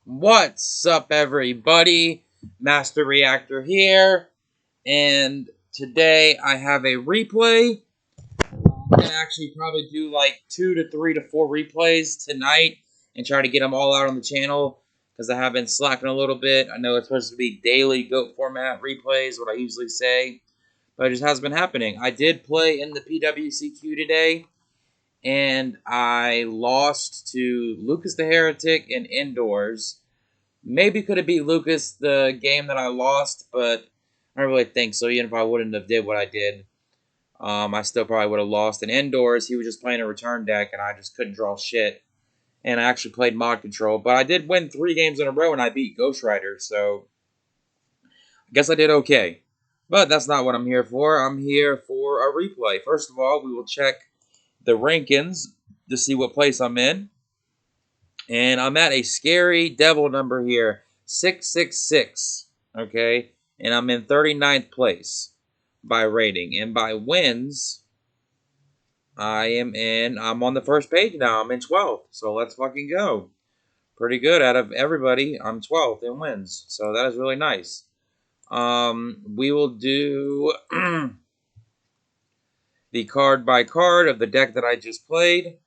What's up, everybody? Master Reactor here, and today I have a replay. I'm gonna actually probably do like 2 to 3 to 4 replays tonight and try to get them all out on the channel because I have been slacking a little bit. I know it's supposed to be daily GOAT format replays, what I usually say, but it just hasn't been happening. I did play in the PWCQ today, and I lost to Lucas the Heretic in indoors. Maybe could have beat Lucas the game that I lost, but I don't really think so. Even if I wouldn't have did what I did, I still probably would have lost. In indoors, he was just playing a return deck, and I just couldn't draw shit. And I actually played mod control, but I did win 3 games in a row, and I beat Ghost Rider, so I guess I did okay. But that's not what I'm here for. I'm here for a replay. First of all, we will check the rankings to see what place I'm in. And I'm at a scary devil number here, 666, okay? And I'm in 39th place by rating. And by wins, I'm on the first page now. I'm in 12th, so let's fucking go. Pretty good. Out of everybody, I'm 12th in wins, so that is really nice. We will do the card by card of the deck that I just played.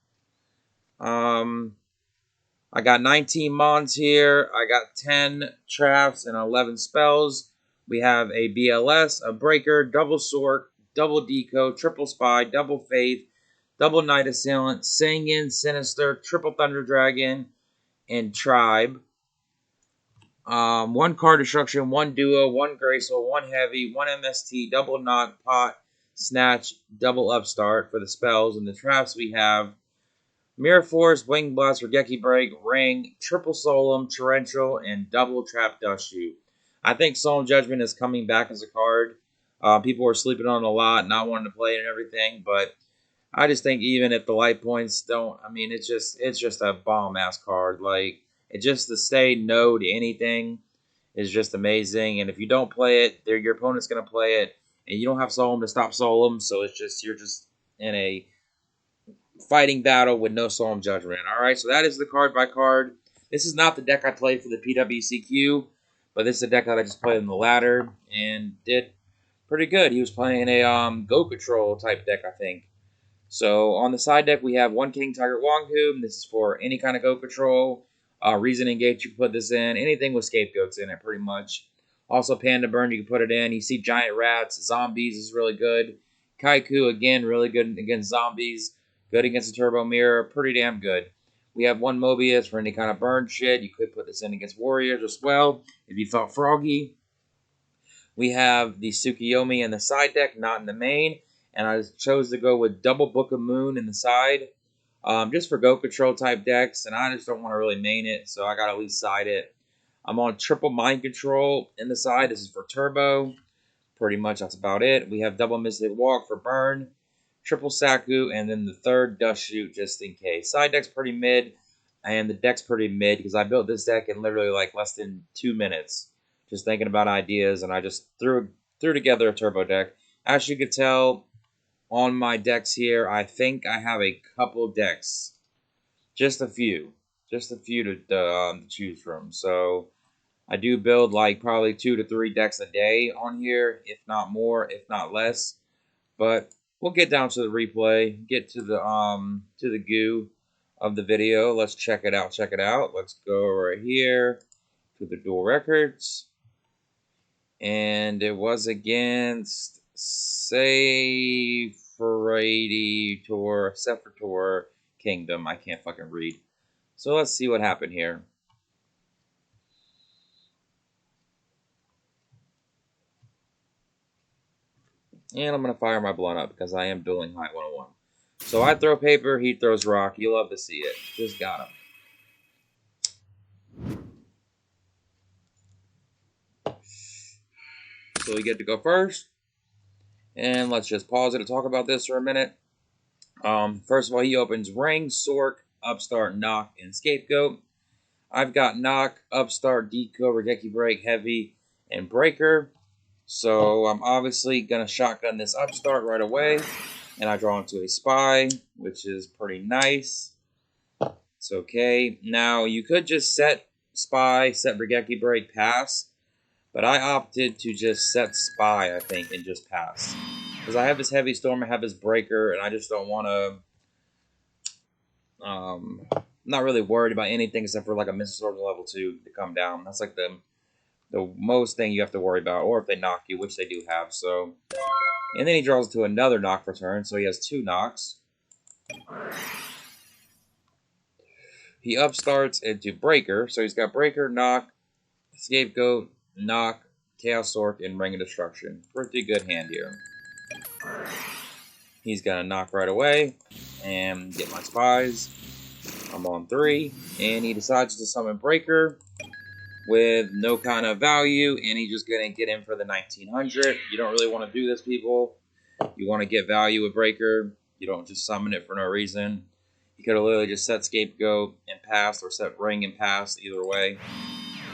I got 19 mons here. I got 10 traps and 11 spells. We have a BLS, a breaker, double sork, double deco, triple spy, double faith, double night assailant, Singin, sinister, triple thunder dragon, and tribe. 1 card destruction, 1 duo, 1 graceful, 1 heavy, 1 MST, double knock, pot, snatch, double upstart for the spells. And the traps we have Mirror Force, Wing Blast, Regeki Break, Ring, Triple Solemn, Torrential, and Double Trap Dust Shoot. I think Solemn Judgment is coming back as a card. People are sleeping on it a lot, not wanting to play it and everything, but I just think even if the light points don't, I mean, it's just a bomb-ass card. Like, it just to say no to anything is just amazing, and if you don't play it, your opponent's going to play it, and you don't have Solemn to stop Solemn, so you're just in a fighting battle with no Solemn Judgment. Alright, so that is the card by card. This is not the deck I played for the PWCQ, but this is the deck that I just played in the ladder and did pretty good. He was playing a Go Control type deck, I think. So on the side deck, we have 1 King Tiger Wanghoom. This is for any kind of Go Control. Reasoning Gate, you can put this in. Anything with scapegoats in it, pretty much. Also, Panda Burn, you can put it in. You see Giant Rats. Zombies is really good. Kaiku, again, really good against zombies. Good against the Turbo Mirror. Pretty damn good. We have 1 Mobius for any kind of burn shit. You could put this in against Warriors as well if you felt froggy. We have the Tsukiyomi in the side deck, not in the main. And I chose to go with double Book of Moon in the side. Just for Go Control type decks. And I just don't want to really main it, so I got to at least side it. I'm on triple Mind Control in the side. This is for Turbo. Pretty much that's about it. We have double Mystic Walk for burn. Triple Saku, and then the 3rd Dust Shoot just in case. Side deck's pretty mid, and the deck's pretty mid because I built this deck in literally like less than 2 minutes. Just thinking about ideas, and I just threw together a turbo deck. As you can tell on my decks here, I think I have a couple decks. Just a few. Just a few to choose from. So I do build like probably 2 to 3 decks a day on here, if not more, if not less. But we'll get down to the replay, get to the goo of the video. Let's check it out. Let's go right here to the dual records. And it was against Sephitorkingdom. I can't fucking read. So let's see what happened here. And I'm going to fire my blunt up because I am Duelinghigh 101. So I throw paper, he throws rock. You love to see it. Just got him. So we get to go first. And let's just pause it to talk about this for a minute. First of all, he opens Ring, Sork, Upstart, Knock, and Scapegoat. I've got Knock, Upstart, Deco, Regeki Break, Heavy, and Breaker. So I'm obviously going to shotgun this Upstart right away. And I draw into a Spy, which is pretty nice. It's okay. Now, you could just set Spy, set Regeki Break, pass. But I opted to just set Spy, I think, and just pass. Because I have his Heavy Storm, I have his Breaker, and I just don't want to... not really worried about anything except for like a Missile Sword level 2 to come down. That's like the most thing you have to worry about. Or if they knock you, which they do have, so... And then he draws to another knock for turn, so he has 2 knocks. He upstarts into Breaker, so he's got Breaker, Knock, Scapegoat, Knock, Chaos Orc, and Ring of Destruction. Pretty good hand here. He's gonna knock right away and get my spies. I'm on 3, and he decides to summon Breaker with no kind of value, and he's just gonna get in for the 1900. You don't really want to do this, people. You want to get value with Breaker. You don't just summon it for no reason. He could have literally just set Scapegoat and passed, or set Ring and passed, either way.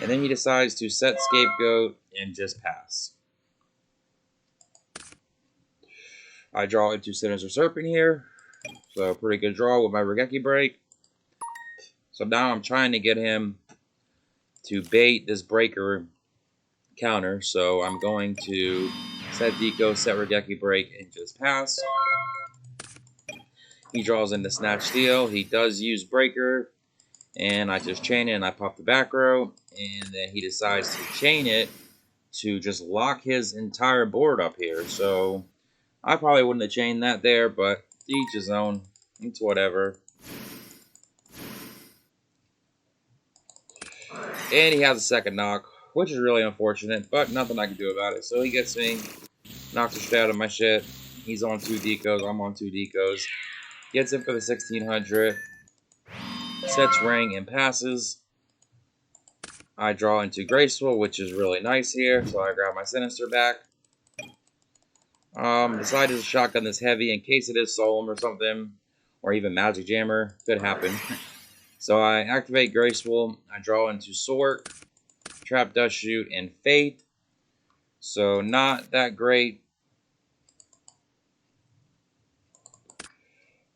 And then he decides to set Scapegoat and just pass. I draw into Sinister Serpent here. So pretty good draw with my Regeki Break. So now I'm trying to get him to bait this Breaker counter. So I'm going to set Deco, set Regeki Break, and just pass. He draws into Snatch Steel. He does use Breaker. And I just chain it and I pop the back row. And then he decides to chain it to just lock his entire board up here. So I probably wouldn't have chained that there, but each his own. It's whatever. And he has a second knock, which is really unfortunate, but nothing I can do about it. So he gets me, knocks the shit out of my shit. He's on 2 decos, I'm on 2 decos. Gets in for the 1600. Sets Ring and passes. I draw into Graceful, which is really nice here, so I grab my Sinister back. Decided to shotgun this heavy in case it is Solemn or something, or even Magic Jammer. Could happen. So I activate Graceful. I draw into Sork, Trap Dust Shoot, and Fate. So not that great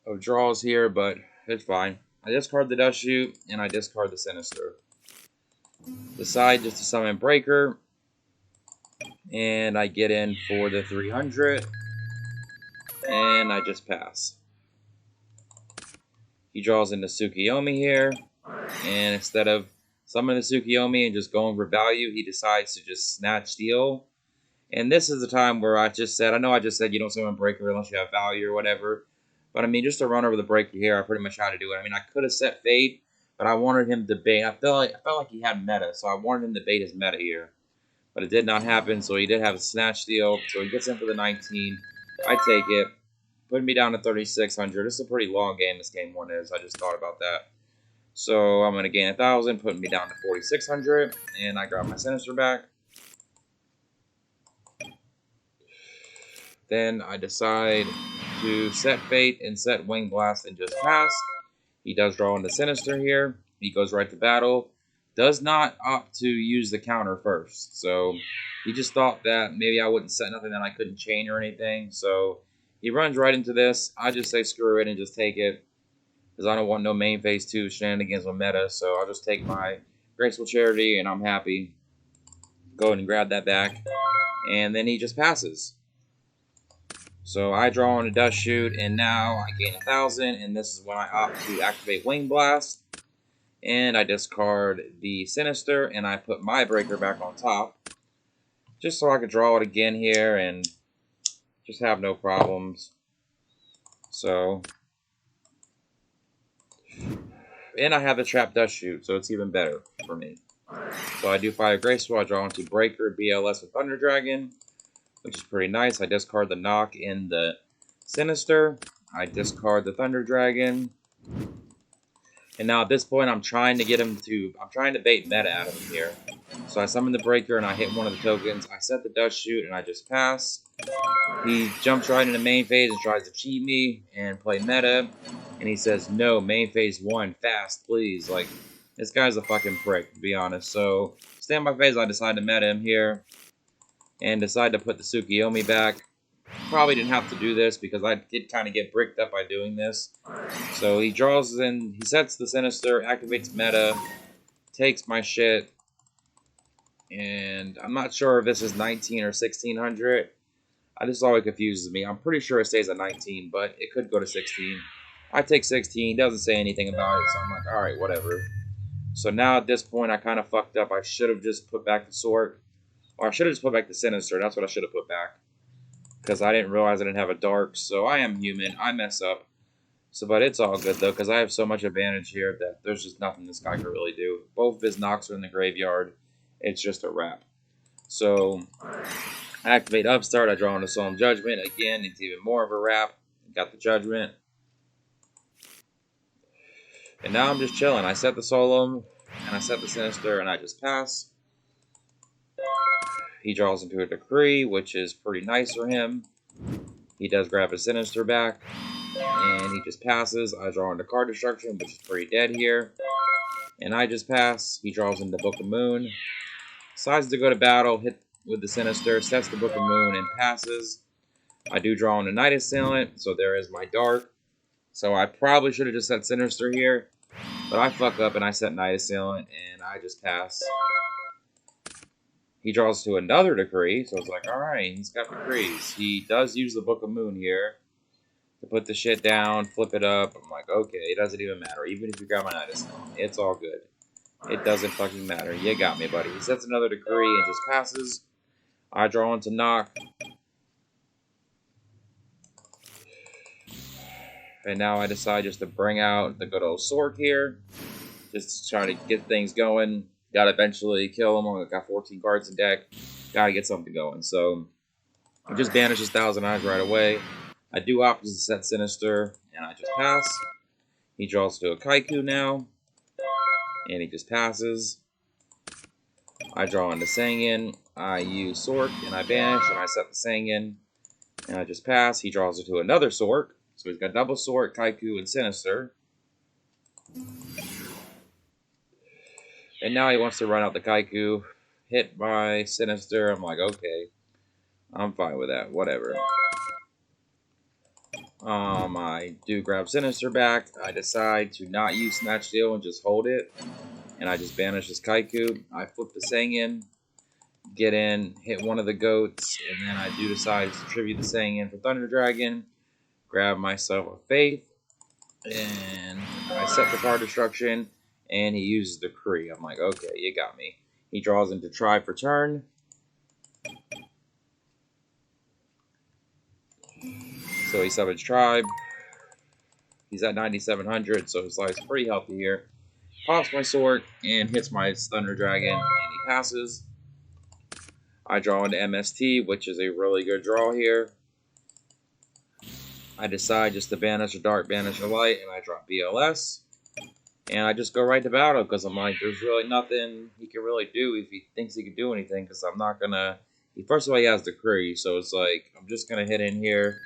of draws here, but it's fine. I discard the Dust Shoot, and I discard the Sinister. Decide just to summon Breaker. And I get in for the 300. And I just pass. He draws into Tsukiyomi here. And instead of summoning the Tsukiyomi and just going for value, he decides to just Snatch Steel. And this is the time where I just said, I know I just said you don't summon Breaker unless you have value or whatever. But I mean, just to run over the Breaker here, I pretty much had to do it. I mean, I could have set Fate, but I wanted him to bait. I felt like he had meta, so I wanted him to bait his meta here. But it did not happen, so he did have a Snatch Steal. So he gets in for the 19. I take it. Putting me down to 3,600. This is a pretty long game, this game 1 is. I just thought about that. So I'm going to gain 1,000, putting me down to 4,600. And I grab my Sinister back. Then I decide to set Fate and set Wing Blast and just pass. He does draw into Sinister here. He goes right to battle. Does not opt to use the counter first. So he just thought that maybe I wouldn't set nothing that I couldn't chain or anything. So he runs right into this. I just say screw it and just take it. Because I don't want no main phase 2 shenanigans with meta. So I'll just take my Graceful Charity and I'm happy. Go ahead and grab that back. And then he just passes. So I draw on a Dust Shoot, and now I gain 1,000, and this is when I opt to activate Wing Blast. And I discard the Sinister, and I put my Breaker back on top. Just so I could draw it again here, and just have no problems. So, and I have the Trap Dust Shoot, so it's even better for me. So I do fire Graceful, I draw into Breaker, BLS with Thunder Dragon, which is pretty nice. I discard the Knock in the Sinister. I discard the Thunder Dragon. And now at this point, I'm trying to get him to... I'm trying to bait meta out of him here. So I summon the Breaker and I hit one of the tokens. I set the Dust Shoot and I just pass. He jumps right into main phase and tries to cheat me and play meta. And he says, no, main phase 1, fast, please. Like, this guy's a fucking prick, to be honest. So, standby phase, I decide to meta him here. And decide to put the Tsukiyomi back. Probably didn't have to do this because I did kind of get bricked up by doing this. So he draws in, he sets the Sinister, activates meta, takes my shit. And I'm not sure if this is 19 or 1600. This always confuses me. I'm pretty sure it stays at 19, but it could go to 16. I take 16. Doesn't say anything about it, so I'm like, all right, whatever. So now at this point, I kind of fucked up. I should have just put back the sword. Or I should have just put back the Sinister. That's what I should have put back. Because I didn't realize I didn't have a Dark. So I am human. I mess up. So, but it's all good, though, because I have so much advantage here that there's just nothing this guy can really do. Both of his knocks are in the graveyard. It's just a wrap. So, activate Upstart. I draw on the Solemn Judgment. Again, it's even more of a wrap. Got the Judgment. And now I'm just chilling. I set the Solemn, and I set the Sinister, and I just pass. He draws into a Decree, which is pretty nice for him. He does grab his Sinister back, and he just passes. I draw into Card Destruction, which is pretty dead here. And I just pass. He draws into Book of Moon. Decides to go to battle, hit with the Sinister, sets the Book of Moon, and passes. I do draw into Night Assailant, so there is my Dark. So I probably should have just set Sinister here, but I fuck up and I set Night Assailant, and I just pass. He draws to another Decree, so it's like, alright, he's got Decrees. He does use the Book of Moon here to put the shit down, flip it up. I'm like, okay, it doesn't even matter. Even if you got my Night Assailant, it's all good. It doesn't fucking matter. You got me, buddy. He sets another Decree and just passes. I draw into Knock. And now I decide just to bring out the good old Sork here. Just to try to get things going. Gotta eventually kill him. I got 14 cards in deck. Gotta get something going. So, I just banish his Thousand Eyes right away. I do opt to set Sinister, and I just pass. He draws to a Kaiku now. And he just passes. I draw into Sangin. I use Sork, and I banish, and I set the Sangin. And I just pass. He draws into another Sork. So he's got double Sork, Kaiku, and Sinister. And now he wants to run out the Kaiku. Hit by Sinister. I'm like, okay. I'm fine with that. Whatever. I do grab Sinister back. I decide to not use Snatch Steal and just hold it. And I just banish his Kaiku. I flip the Sangin. Get in. Hit one of the goats. And then I do decide to tribute the Sangin for Thunder Dragon. Grab myself a Faith. And I set the Card Destruction. And he uses Decree. I'm like, okay, you got me. He draws into Tribe for turn. So he summons Tribe. He's at 9,700, so his life's pretty healthy here. Pops my sword and hits my Thunder Dragon, and he passes. I draw into MST, which is a really good draw here. I decide just to banish a Dark, banish a Light, and I drop BLS. And I just go right to battle, because I'm like, there's really nothing he can really do if he thinks he can do anything, because I'm not going to... First of all, he has Decree, so it's like, I'm just going to hit in here.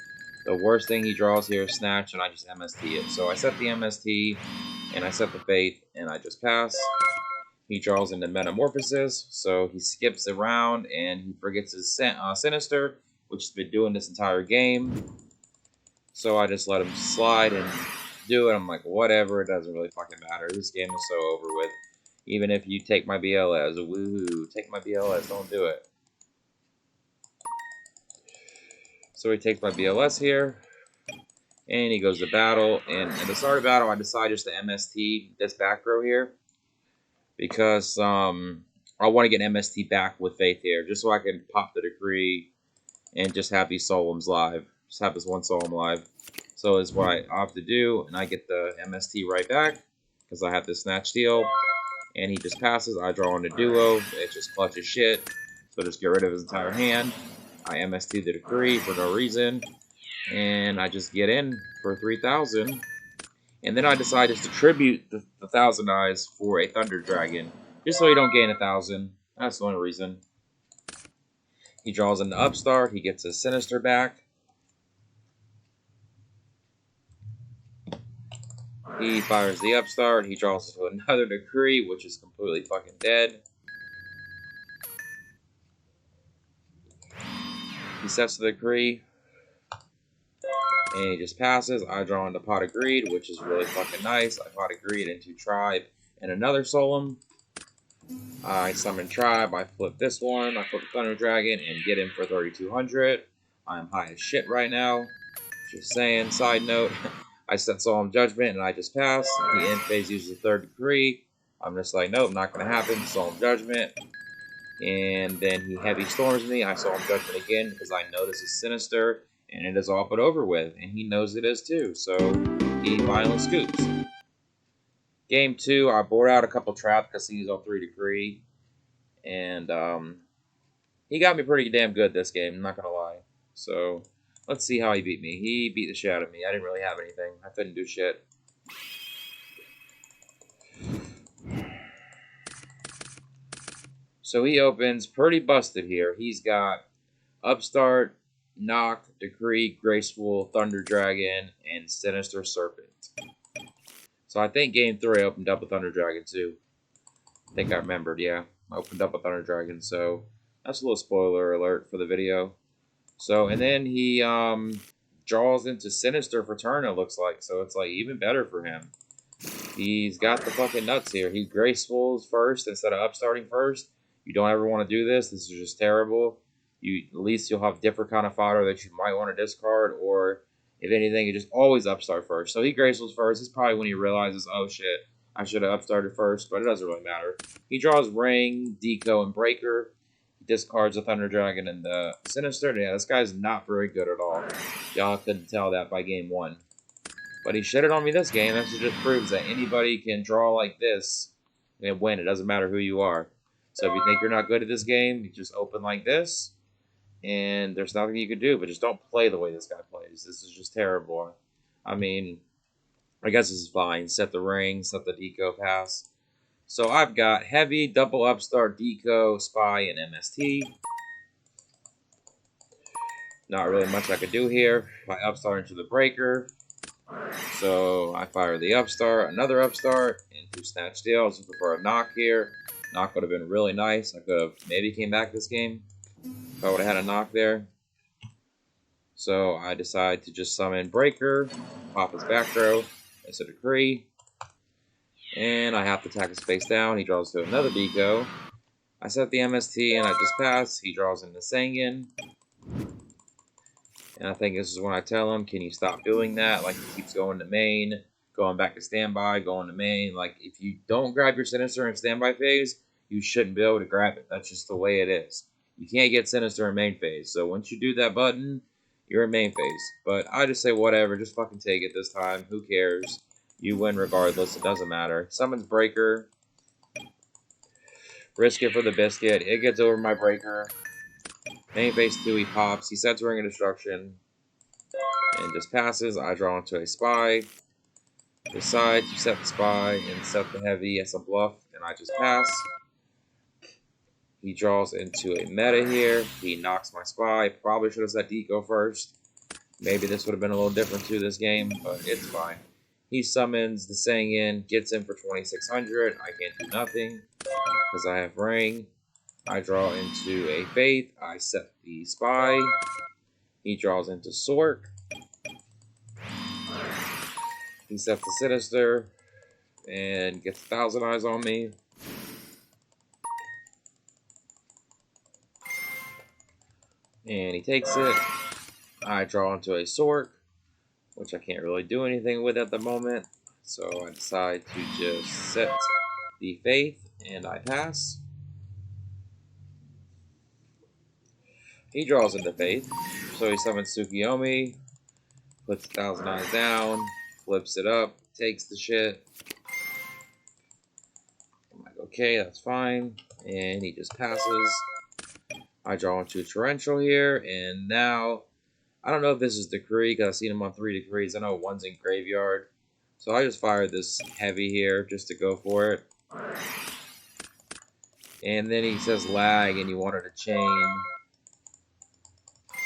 The worst thing he draws here is Snatch, and I just MST it. So I set the MST, and I set the Faith, and I just pass. He draws into Metamorphosis, so he skips around, and he forgets his Sinister, which he's been doing this entire game. So I just let him slide and do it. I'm like, whatever, it doesn't really fucking matter. This game is so over with. Even if you take my BLS, woohoo, take my BLS, don't do it. So he takes my BLS here, and he goes to battle. And at the start of battle, I decide just to MST this back row here, because I want to get MST back with Faith here, just so I can pop the Decree and just have these Solemns live. Just have this one Solemn live. So is what I opt to do, and I get the MST right back, because I have this Snatch Steal. And he just passes. I draw on a Duo. It just clutches shit. So just get rid of his entire hand. I MST the Decree for no reason, and I just get in for 3,000. And then I decide just to tribute the Thousand Eyes for a Thunder Dragon, just so he don't gain 1,000. That's the only reason. He draws in the Upstart. He gets his Sinister back. He fires the Upstart. He draws to another Decree, which is completely fucking dead. He sets the Decree, and he just passes. I draw into Pot of Greed, which is really fucking nice. I Pot of Greed into Tribe and another Solemn. I summon Tribe, I flip this one, I flip the Thunder Dragon, and get him for 3,200. I'm high as shit right now. Just saying, side note, I set Solemn Judgment and I just pass. He end phase uses a third decree. I'm just like, nope, not going to happen. Solemn Judgment. And then he heavy storms me. I Solemn Judgment again because I know this is sinister and it is all but over with. And he knows it is too. So he finally scoops. Game 2, I board out a couple traps because he's on 3 decree. And he got me pretty damn good this game, I'm not going to lie. So let's see how he beat me. He beat the shit out of me. I didn't really have anything. I couldn't do shit. So he opens pretty busted here. He's got Upstart, Knock, Decree, Graceful, Thunder Dragon, and Sinister Serpent. So I think game 3 I opened up with Thunder Dragon too. I think I remembered, yeah. I opened up with Thunder Dragon, so that's a little spoiler alert for the video. So, and then he draws into Sinister for turn, it looks like. So it's like even better for him. He's got the fucking nuts here. He Gracefuls first instead of Upstarting first. You don't ever want to do this. This is just terrible. At least you'll have different kind of fodder that you might want to discard, or if anything, you just always upstart first. So he Gracefuls first. It's probably when he realizes, oh shit, I should have upstarted first, but it doesn't really matter. He draws Ring, Deco, and Breaker. He discards the Thunder Dragon and the Sinister. Yeah, this guy's not very good at all. Y'all couldn't tell that by game 1. But he shitted on me this game. That just proves that anybody can draw like this and win. It doesn't matter who you are. So if you think you're not good at this game, you just open like this. And there's nothing you can do. But just don't play the way this guy plays. This is just terrible. I mean, I guess this is fine. Set the ring. Set the deco pass. So I've got Heavy, Double Upstart, Deco, Spy, and MST. Not really much I could do here. I upstart into the Breaker. So I fire the Upstart, another Upstart, into Snatch Steal. I was looking for a Knock here. Knock would have been really nice. I could have maybe came back this game if I would have had a Knock there. So I decide to just summon Breaker, pop his back row, it's a Decree, and I have to attack his face down. He draws to another Deco. I set the MST and I just pass. He draws into Sangan. And I think this is when I tell him, can you stop doing that? Like, he keeps going to main, going back to standby, going to main. Like, if you don't grab your Sinister in standby phase, you shouldn't be able to grab it. That's just the way it is. You can't get Sinister in main phase. So once you do that button, you're in main phase. But I just say whatever. Just fucking take it this time. Who cares? You win regardless. It doesn't matter. Summons Breaker. Risk it for the biscuit. It gets over my Breaker. Main phase 2, he pops. He sets Ring of Destruction. And just passes. I draw into a Spy. Decide to set the Spy and set the Heavy as a bluff. And I just pass. He draws into a meta here. He knocks my Spy. Probably should have set Deco first. Maybe this would have been a little different to this game, but it's fine. He summons the Sangan, gets him for 2,600. I can't do nothing because I have Ring. I draw into a Faith. I set the Spy. He draws into Sork. He sets the Sinister and gets 1,000 Eyes on me. And he takes it. I draw into a Sork, which I can't really do anything with at the moment. So I decide to just set the Faith, and I pass. He draws into Faith, so he summons Tsukiyomi, puts 1,000 Eyes down, flips it up, takes the shit. I'm like, okay, that's fine. And he just passes. I draw into a Torrential here, and now, I don't know if this is Decree, because I've seen him on 3 Decrees. I know one's in Graveyard. So I just fired this Heavy here, just to go for it. And then he says lag, and he wanted to chain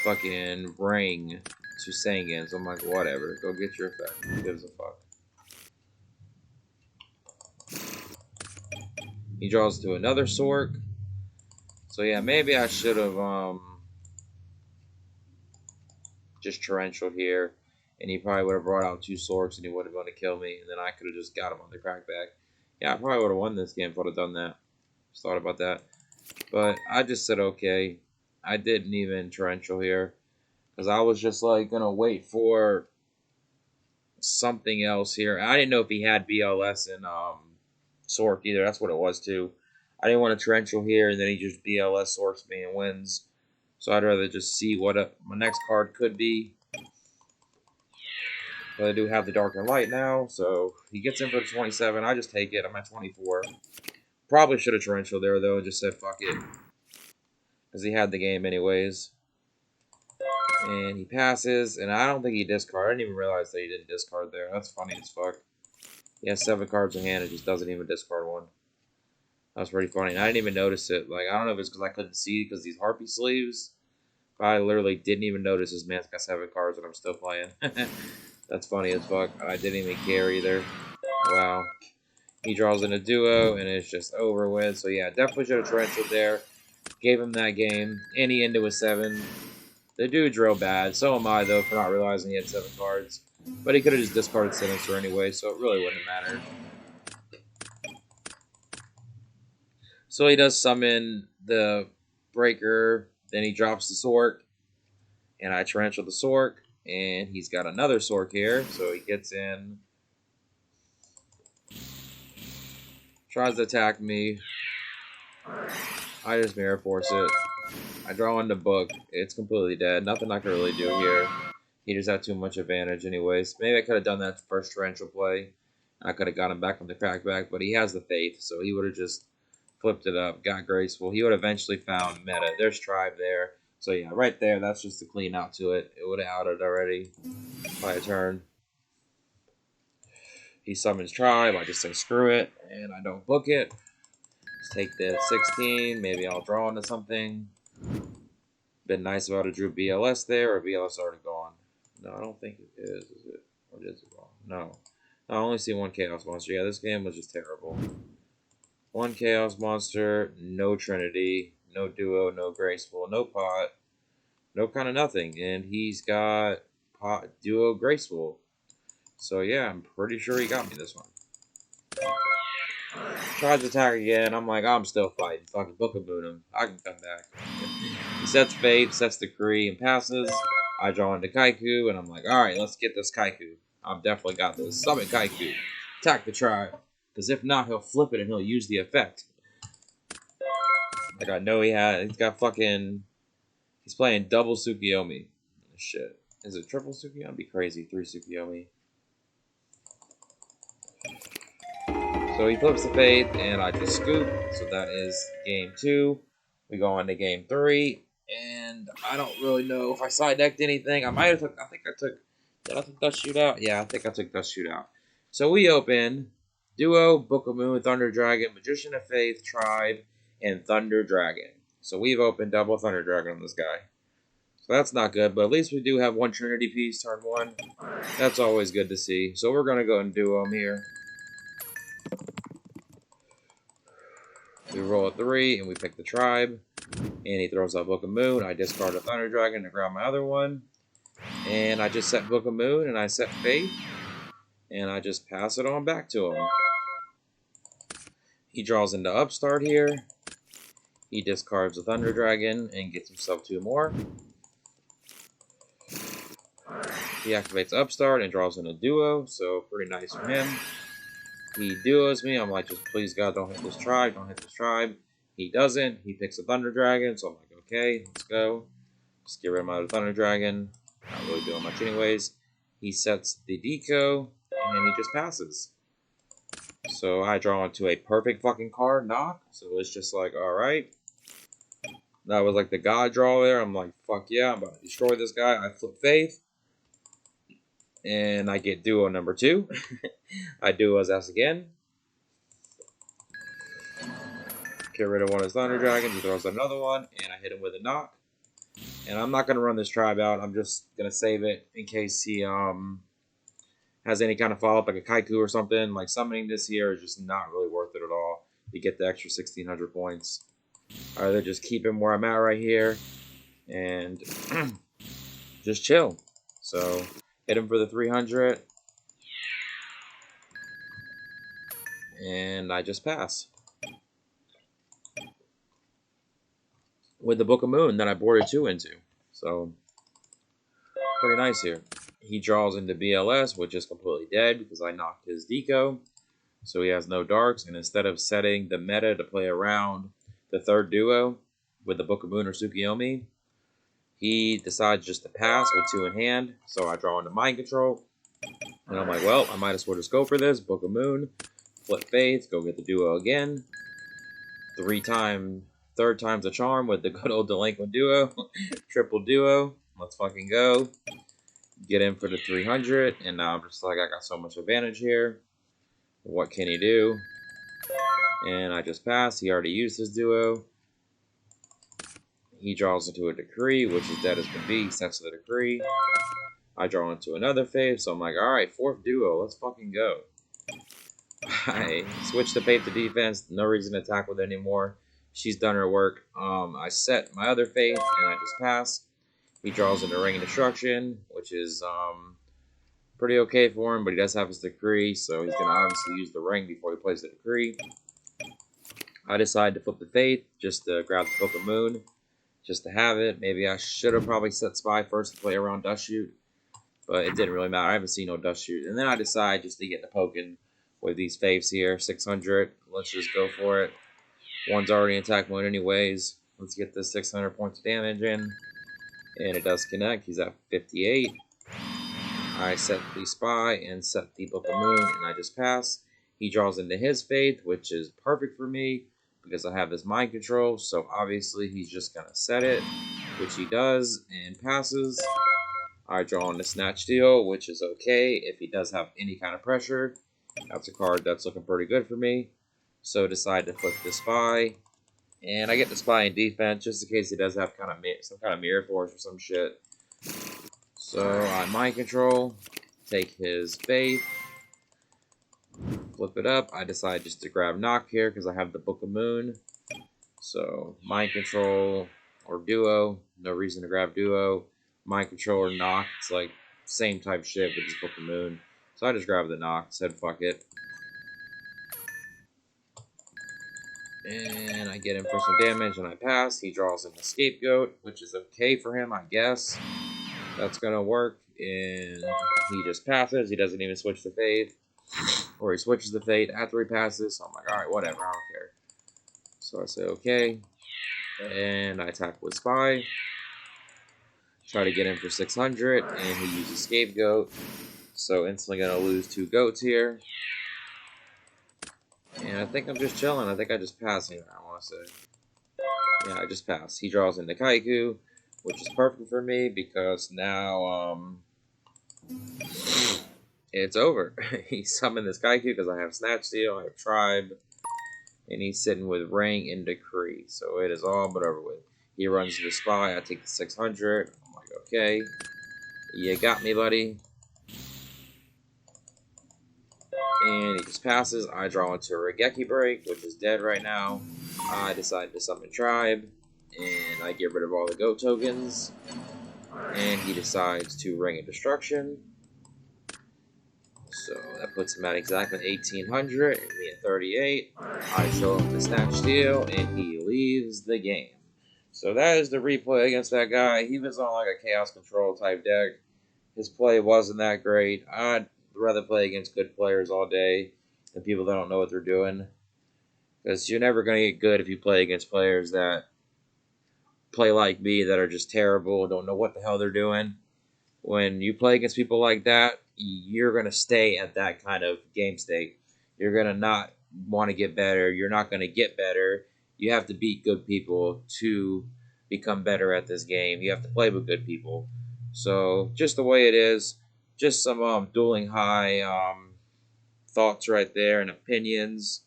fucking Ring to Sangan. So I'm like, whatever, go get your effect. Who gives a fuck? He draws to another Sork. So yeah, maybe I should have just Torrential here. And he probably would have brought out 2 Sorks and he would have been able to kill me. And then I could have just got him on the crackback. Yeah, I probably would have won this game if I would have done that. Just thought about that. But I just said okay. I didn't even torrential here. Because I was just like going to wait for something else here. I didn't know if he had BLS and Sork either. That's what it was too. I didn't want to torrential here, and then he just BLS Sorks me and wins. So I'd rather just see what my next card could be. But I do have the Dark and Light now, so he gets in for the 27. I just take it. I'm at 24. Probably should have torrential there, though, and just said fuck it. Because he had the game anyways. And he passes, and I don't think he discarded. I didn't even realize that he didn't discard there. That's funny as fuck. He has 7 cards in hand and just doesn't even discard one. That's pretty funny. And I didn't even notice it. Like, I don't know if it's because I couldn't see because these Harpy sleeves. But I literally didn't even notice his man's got 7 cards and I'm still playing. That's funny as fuck. I didn't even care either. Wow. He draws in a duo and it's just over with. So yeah, definitely should have torrentialed there. Gave him that game. And he ended with 7. The dude's real bad. So am I, though, for not realizing he had 7 cards. But he could have just discarded Sinister anyway, so it really wouldn't have mattered. So he does summon the Breaker, then he drops the Sork, and I torrential the Sork, and he's got another Sork here, so he gets in, tries to attack me. I just Mirror Force it. I draw in the book. It's completely dead. Nothing I can really do here. He just had too much advantage anyways. Maybe I could have done that first torrential play. I could have got him back on the crackback, but he has the faith, so he would have just flipped it up, got graceful. He would have eventually found meta. There's Tribe there. So yeah, right there, that's just the clean out to it. It would have outed already by a turn. He summons Tribe. I just say screw it, and I don't book it. Just take the 16. Maybe I'll draw into something. Been nice if I would have drew BLS there, or BLS already gone. No, I don't think it is it? Or is it wrong? No. I only see 1 Chaos Monster. Yeah, this game was just terrible. 1 Chaos Monster, no Trinity, no Duo, no Graceful, no Pot, no kind of nothing. And he's got Pot, Duo, Graceful. So yeah, I'm pretty sure he got me this one. Tries to attack again. I'm like, I'm still fighting. Fucking Book-a-Moon him. I can come back. He sets Fate, sets Decree, and passes. I draw into Kaiku, and I'm like, alright, let's get this Kaiku. I've definitely got this. Summon Kaiku. Attack the Tribe. Because if not, he'll flip it and he'll use the effect. Like, I know he's got fucking, he's playing double Tsukiyomi. Shit. Is it triple Tsukiyomi? That'd be crazy. 3 Tsukiyomi. So he flips the Faith, and I just scoop. So that is game 2. We go on to game 3. And I don't really know if I side decked anything. I might have took, did I take Dust Shootout? Yeah, I think I took Dust Shootout. So we open Duo, Book of Moon, Thunder Dragon, Magician of Faith, Tribe, and Thunder Dragon. So we've opened double Thunder Dragon on this guy. So that's not good, but at least we do have 1 Trinity piece turn 1. That's always good to see. So we're going to go and Duo him here. We roll a 3, and we pick the Tribe. And he throws out Book of Moon. I discard a Thunder Dragon to grab my other one. And I just set Book of Moon, and I set Faith. And I just pass it on back to him. He draws into Upstart here. He discards a Thunder Dragon and gets himself 2 more. He activates Upstart and draws in a Duo, so pretty nice for him. He duos me. I'm like, just please God, don't hit this Tribe. Don't hit this Tribe. He doesn't. He picks a Thunder Dragon, so I'm like, okay, let's go. Just get rid of my Thunder Dragon. Not really doing much anyways. He sets the Deco, and he just passes. So I draw into a perfect fucking card, knock. So it's just like, alright. That was like the God draw there. I'm like, fuck yeah, I'm about to destroy this guy. I flip Faith. And I get Duo number 2. I Duo his ass again. Get rid of one of his Thunder Dragons. He throws another one. And I hit him with a knock. And I'm not going to run this Tribe out. I'm just going to save it in case he has any kind of follow-up, like a Kaiku or something. Like, summoning this here is just not really worth it at all. You get the extra 1,600 points. I'd rather just keep him where I'm at right here. And just chill. So, hit him for the 300. And I just pass. with the Book of Moon that I boarded 2 into. So, pretty nice here. He draws into BLS, which is completely dead because I knocked his deco. So he has no darks, and instead of setting the meta to play around the third duo with the Book of Moon or Tsukiyomi, he decides just to pass with 2 in hand. So I draw into Mind Control, and I'm like, well, I might as well just go for this. Book of Moon, flip Faith, go get the duo again. Third time's a charm with the good old Delinquent duo. Triple duo. Let's fucking go. Get in for the 300, and now I'm just like, I got so much advantage here. What can he do? And I just passed. He already used his duo. He draws into a decree, which is dead as can be. He sets the decree. I draw into another Faith, so I'm like, alright, 4th duo. Let's fucking go. I switch the Faith to defense. No reason to attack with it anymore. She's done her work. I set my other Faith, and I just pass. He draws into Ring of Destruction, which is pretty okay for him, but he does have his decree, so he's going to obviously use the ring before he plays the decree. I decide to flip the Faith just to grab the Book of Moon, just to have it. Maybe I should have probably set Spy first to play around Dust Shoot, but it didn't really matter. I haven't seen no Dust Shoot. And then I decide just to get the poking with these Faiths here. 600. Let's just go for it. One's already in attack mode anyways. Let's get this 600 points of damage in. And it does connect. He's at 58. I set the Spy and set the Book of Moon, and I just pass. He draws into his Faith, which is perfect for me because I have his Mind Control. So obviously he's just going to set it, which he does, and passes. I draw into Snatch Deal, which is okay if he does have any kind of pressure. That's a card that's looking pretty good for me. So decide to flip the Spy. And I get the Spy in defense just in case he does have some kind of Mirror Force or some shit. So I Mind Control, take his Faith, flip it up. I decide just to grab Knock here because I have the Book of Moon. So Mind Control or Duo, no reason to grab Duo. Mind Control or Knock, it's like same type shit with just Book of Moon. So I just grabbed the Knock, said fuck it. And I get him for some damage and I pass. He draws in the Scapegoat, which is okay for him, I guess. That's gonna work, and he just passes. He doesn't even switch the Faith, or he switches the Faith after he passes. So I'm like, all right, whatever, I don't care. So I say okay, and I attack with Spy. Try to get him for 600, and he uses Scapegoat. So instantly gonna lose 2 goats here, and I think I'm just chilling. I think I just pass here. I want to say, yeah, I just pass. He draws into Kaiku, which is perfect for me because now it's over. He summoned this Kaiku because I have Snatch Steal, I have Tribe, and he's sitting with Ring and Decree. So it is all but over with. He runs to the Spy, I take the 600. I'm like, okay, you got me, buddy. And he just passes. I draw into a Regeki Break, which is dead right now. I decide to summon Tribe, and I get rid of all the Goat tokens. And he decides to Ring of Destruction. So that puts him at exactly 1800, and me at 38. I show him the Snatch Steal, and he leaves the game. So that is the replay against that guy. He was on like a Chaos Control type deck. His play wasn't that great. I'd rather play against good players all day than people that don't know what they're doing. Because you're never going to get good if you play against players that play like me, that are just terrible, don't know what the hell they're doing. When you play against people like that, you're going to stay at that kind of game state. You're going to not want to get better. You're not going to get better. You have to beat good people to become better at this game. You have to play with good people. So just the way it is, just some dueling high thoughts right there and opinions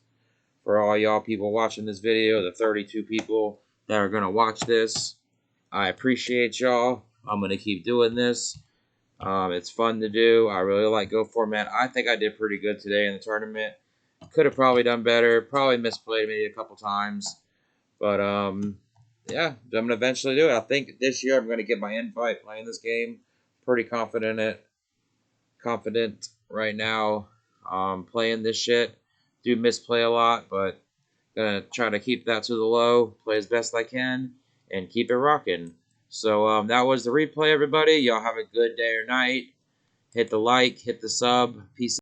for all y'all people watching this video, the 32 people that are going to watch this. I appreciate y'all. I'm going to keep doing this. It's fun to do. I really like Go format. I think I did pretty good today in the tournament. Could have probably done better. Probably misplayed maybe a couple times. But, yeah, I'm going to eventually do it. I think this year I'm going to get my invite playing this game. Pretty confident in it. Confident right now playing this shit. Do misplay a lot, but going to try to keep that to the low. Play as best I can. and keep it rocking. So that was the replay, everybody. Y'all have a good day or night. Hit the like, hit the sub. Peace.